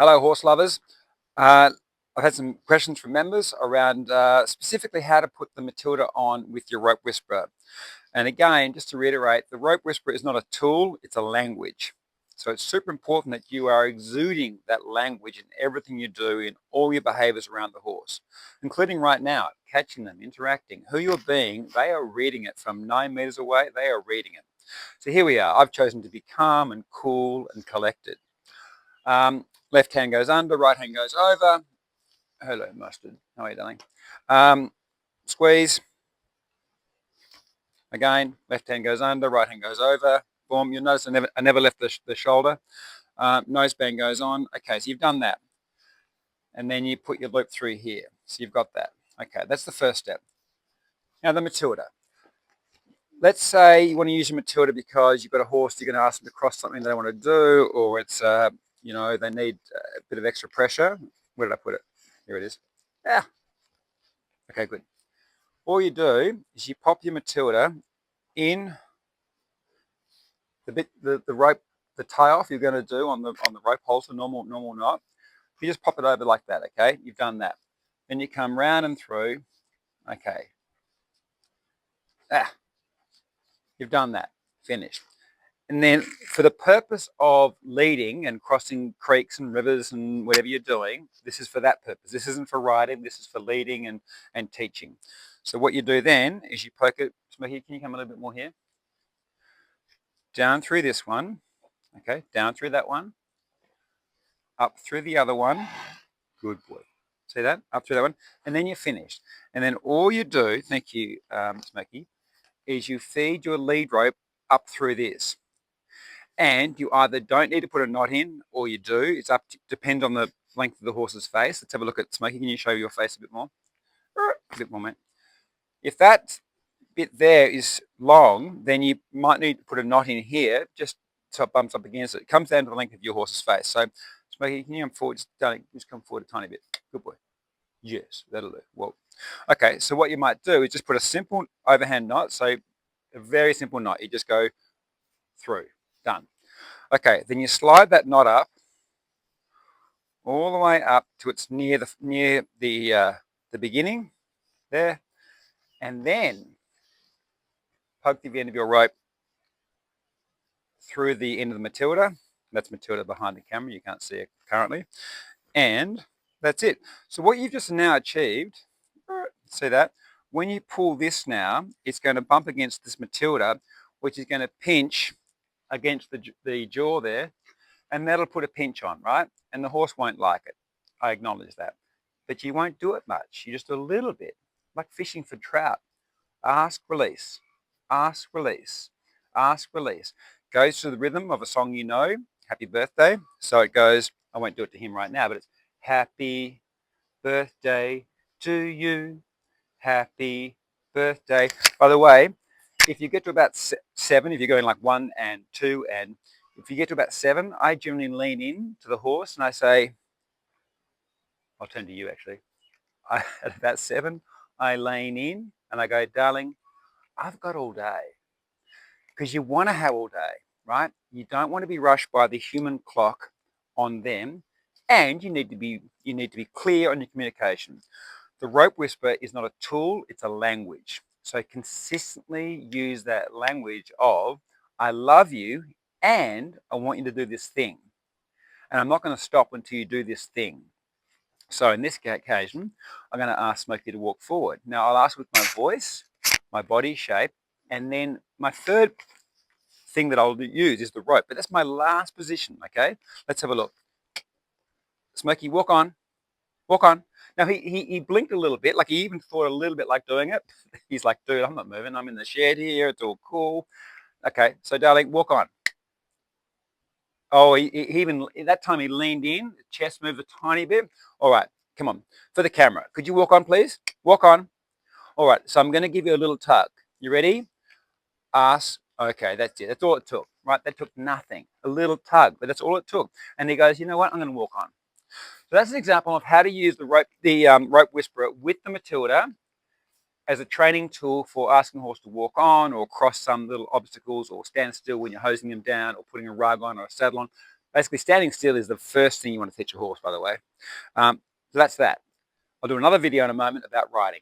Hello, horse lovers. I've had some questions from members around specifically how to put the Matilda on with your rope whisperer. And again, just to reiterate, the rope whisperer is not a tool, it's a language. So it's super important that you are exuding that language in everything you do, in all your behaviors around the horse, including right now, catching them, interacting. Who you're being, they are reading it from 9 meters away, they are reading it. So here we are. I've chosen to be calm and cool and collected. Left hand goes under, right hand goes over. Hello, Mustard. How are you, darling? Squeeze. Again, left hand goes under, right hand goes over. Boom. You'll notice I never left the shoulder. Nose band goes on. Okay, so you've done that. And then you put your loop through here. So you've got that. Okay, that's the first step. Now the Matilda. Let's say you want to use your Matilda because you've got a horse, you're going to ask them to cross something they want to do, or it's, they need a bit of extra pressure. Where did I put it? Here it is. Yeah. Okay, good. All you do is you pop your Matilda in the rope, the tie off you're going to do on the rope halter, normal knot. You just pop it over like that. Okay, you've done that. Then you come round and through. Okay. You've done that. Finished. And then for the purpose of leading and crossing creeks and rivers and whatever you're doing, this is for that purpose. This isn't for riding. This is for leading and teaching. So what you do then is you poke it. Smokey, can you come a little bit more here? Down through this one. Okay, down through that one. Up through the other one. Good boy. See that? Up through that one. And then you're finished. And then all you do, thank you, Smokey, is you feed your lead rope up through this. And you either don't need to put a knot in or you do. It's up to, depend on the length of the horse's face. Let's have a look at Smokey. Can you show your face a bit more? A bit more, mate. If that bit there is long, then you might need to put a knot in here just so it bumps up against it. It comes down to the length of your horse's face. So Smokey, can you come forward? Just come forward a tiny bit. Good boy. Yes, that'll do. Well, okay, so what you might do is just put a simple overhand knot. So a very simple knot. You just go through. Done. Okay, then you slide that knot up all the way up to it's near the beginning there, and then poke the end of your rope through the end of the Matilda. That's Matilda behind the camera. You can't see it currently, and that's it. So what you've just now achieved, see that? When you pull this now, it's going to bump against this Matilda, which is going to pinch against the jaw there, and that'll put a pinch on, right? And the horse won't like it. I acknowledge that. But you won't do it much. You just do a little bit, like fishing for trout. Ask, release, ask, release, ask, release. Goes to the rhythm of a song you know, Happy Birthday. So it goes, I won't do it to him right now, but it's Happy Birthday to you, Happy Birthday. By the way, if you get to about 7, if you're going like 1 and 2, and if you get to about 7, I generally lean in to the horse and I say, I'll turn to you actually. At about 7, I lean in and I go, darling, I've got all day. Because you want to have all day, right? You don't want to be rushed by the human clock on them, and you need to be clear on your communication. The rope whisper is not a tool, it's a language. So consistently use that language of, I love you and I want you to do this thing. And I'm not going to stop until you do this thing. So in this occasion, I'm going to ask Smokey to walk forward. Now I'll ask with my voice, my body shape, and then my third thing that I'll use is the rope. But that's my last position, okay? Let's have a look. Smokey, walk on. Walk on. Now, he blinked a little bit, like he even thought a little bit like doing it. He's like, dude, I'm not moving. I'm in the shed here. It's all cool. Okay, so darling, walk on. Oh, he even, that time he leaned in, chest moved a tiny bit. All right, come on, for the camera. Could you walk on, please? Walk on. All right, so I'm going to give you a little tug. You ready? Ask. Okay, that's it. That's all it took, right? That took nothing. A little tug, but that's all it took. And he goes, you know what? I'm going to walk on. So that's an example of how to use the rope whisperer with the Matilda as a training tool for asking a horse to walk on or cross some little obstacles or stand still when you're hosing them down or putting a rug on or a saddle on. Basically, standing still is the first thing you want to teach a horse, by the way. So that's that. I'll do another video in a moment about riding.